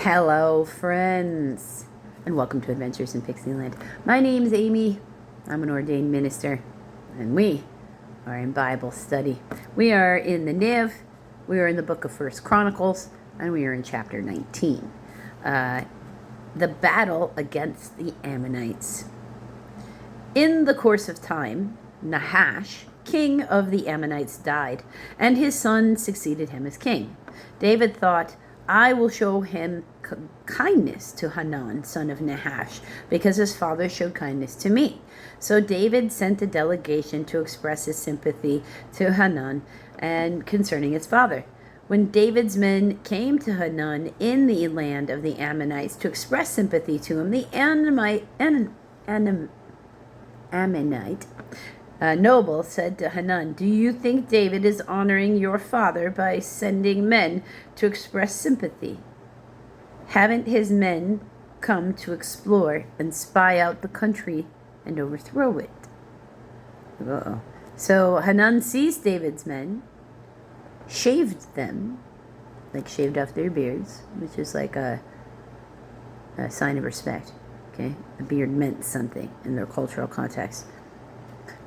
Hello, friends, and welcome to Adventures in Pixieland. My name is Amy. I'm an ordained minister, and we are in Bible study. We are in the NIV. We are in the book of Chronicles, and we are in chapter 19. The battle against the Ammonites. In the course of time, Nahash, king of the Ammonites, died, and his son succeeded him as king. David thought, I will show him kindness to Hanan, son of Nahash, because his father showed kindness to me. So David sent a delegation to express his sympathy to Hanan and concerning his father. When David's men came to Hanan in the land of the Ammonites to express sympathy to him, the Ammonite noble said to Hanan, do you think David is honoring your father by sending men to express sympathy? Haven't his men come to explore and spy out the country and overthrow it? Uh-oh. So Hanan seized David's men, shaved them, like shaved off their beards, which is like a sign of respect. Okay, a beard meant something in their cultural context.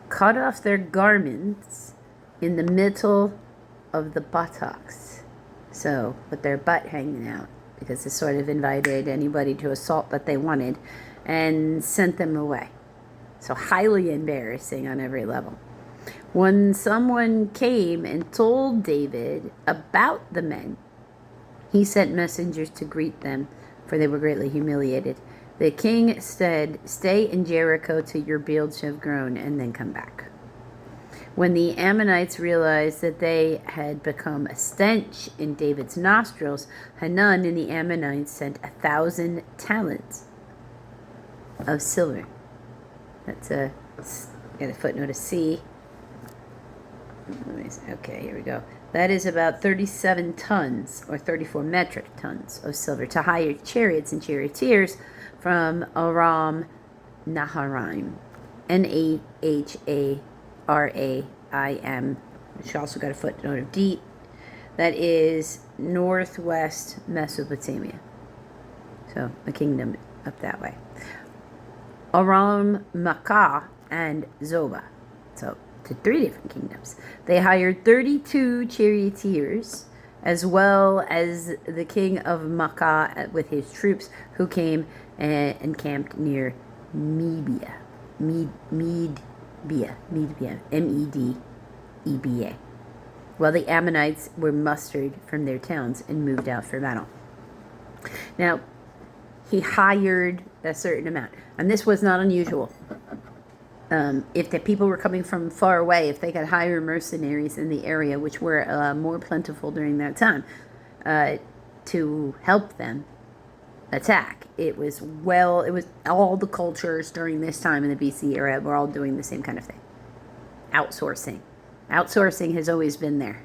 Cut off their garments in the middle of the buttocks, so with their butt hanging out, because this sort of invited anybody to assault that they wanted, and sent them away. So highly embarrassing on every level. When someone came and told David about the men, he sent messengers to greet them, for they were greatly humiliated. The king said, stay in Jericho till your beards have grown, and then come back. When the Ammonites realized that they had become a stench in David's nostrils, Hanan and the Ammonites sent 1,000 talents of silver. That's got a footnote of C. Okay, here we go. That is about 37 tons, or 34 metric tons of silver, to hire chariots and charioteers from Aram Naharaim, Naharaim, which also got a footnote of D. That is northwest Mesopotamia. So a kingdom up that way. Aram, Makkah, and Zobah. So to 3 different kingdoms. They hired 32 charioteers, as well as the king of Makkah with his troops, who came and camped near Medeba, Medeba, while the Ammonites were mustered from their towns and moved out for battle. Now, he hired a certain amount, and this was not unusual. If the people were coming from far away, if they could hire mercenaries in the area, which were more plentiful during that time, to help them attack. It was all the cultures during this time in the BC era were all doing the same kind of thing. Outsourcing. Outsourcing has always been there,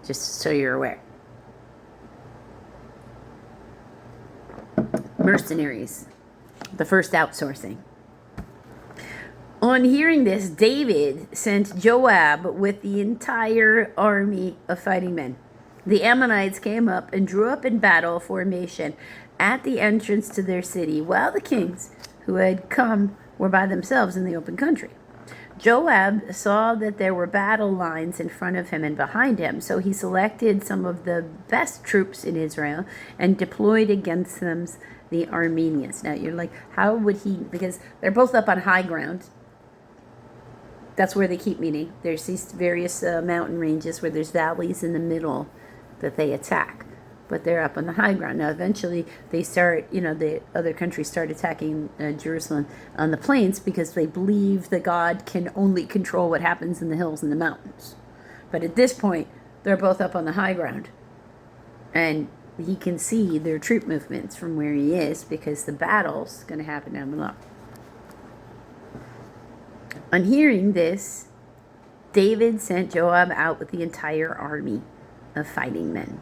just so you're aware. Mercenaries, the first outsourcing. On hearing this, David sent Joab with the entire army of fighting men. The Ammonites came up and drew up in battle formation at the entrance to their city, while the kings who had come were by themselves in the open country. Joab saw that there were battle lines in front of him and behind him, so he selected some of the best troops in Israel and deployed against them the Armenians. Now you're like, how would he, because they're both up on high ground. That's where they keep meeting. There's these various mountain ranges where there's valleys in the middle that they attack, but they're up on the high ground. Now, eventually, they start, the other countries start attacking Jerusalem on the plains because they believe that God can only control what happens in the hills and the mountains. But at this point, they're both up on the high ground, and he can see their troop movements from where he is because the battle's going to happen down below. On hearing this, David sent Joab out with the entire army of fighting men.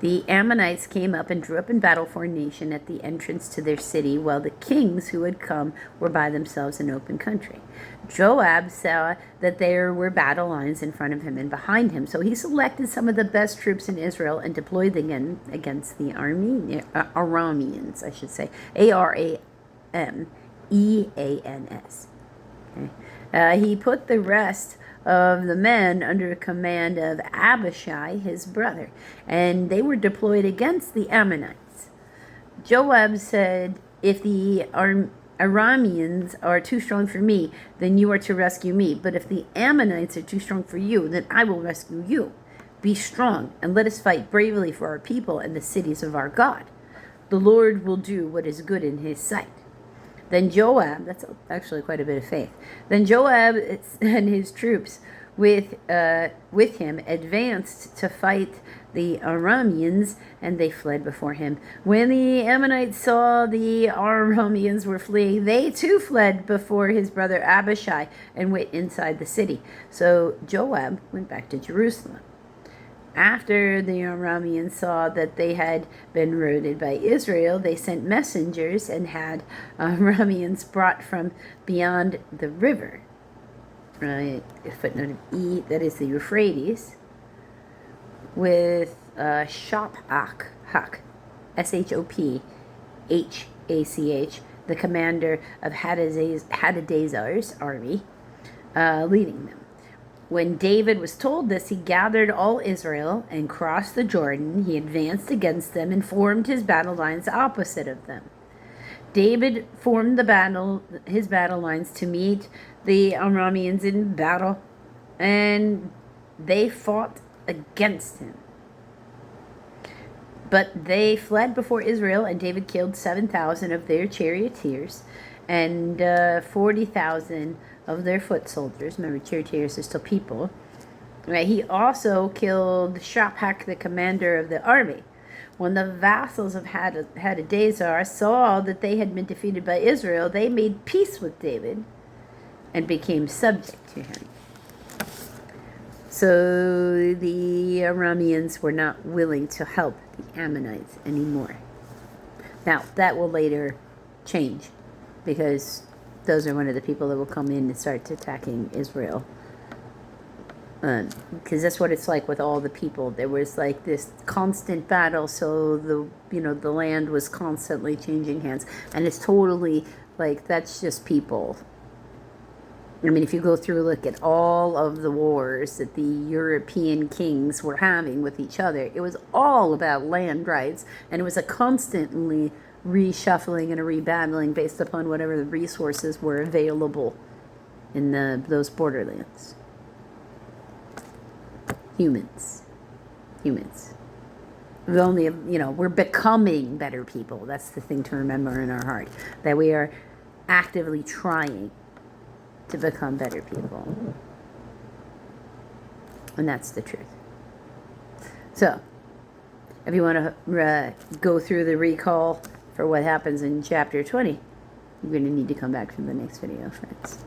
The Ammonites came up and drew up in battle formation at the entrance to their city, while the kings who had come were by themselves in open country. Joab saw that there were battle lines in front of him and behind him, so he selected some of the best troops in Israel and deployed them against the Arameans, I should say, Arameans. Okay. He put the rest of the men under command of Abishai, his brother, and they were deployed against the Ammonites. Joab said, "If the Arameans are too strong for me, then you are to rescue me. But if the Ammonites are too strong for you, then I will rescue you. Be strong, and let us fight bravely for our people and the cities of our God. The Lord will do what is good in his sight." Then Joab, that's actually quite a bit of faith. Then Joab and his troops with him advanced to fight the Arameans, and they fled before him. When the Ammonites saw the Arameans were fleeing, they too fled before his brother Abishai and went inside the city. So Joab went back to Jerusalem. After the Arameans saw that they had been routed by Israel, they sent messengers and had Arameans brought from beyond the river. Footnote of E, that is the Euphrates, with Shophach, Shophach, the commander of Hadadezer's army, leading them. When David was told this, he gathered all Israel and crossed the Jordan. He advanced against them and formed his battle lines opposite of them. David formed his battle lines to meet the Arameans in battle, and they fought against him. But they fled before Israel, and David killed 7,000 of their charioteers and 40,000 of their foot soldiers. Remember, charioteers are still people. Right. He also killed Shophach, the commander of the army. When the vassals of Hadadezer saw that they had been defeated by Israel, they made peace with David and became subject to him. So the Arameans were not willing to help the Ammonites anymore. Now, that will later change, because those are one of the people that will come in and start attacking Israel. Because that's what it's like with all the people. There was like this constant battle, so the land was constantly changing hands, and it's totally like that's just people. I mean, if you go through, look at all of the wars that the European kings were having with each other, it was all about land rights, and it was a constantly reshuffling and a rebattling based upon whatever the resources were available in those borderlands. Humans. We only, we're becoming better people. That's the thing to remember in our heart, that we are actively trying to become better people. And that's the truth. So, if you want to go through the recall for what happens in chapter 20, you're going to need to come back from the next video, friends.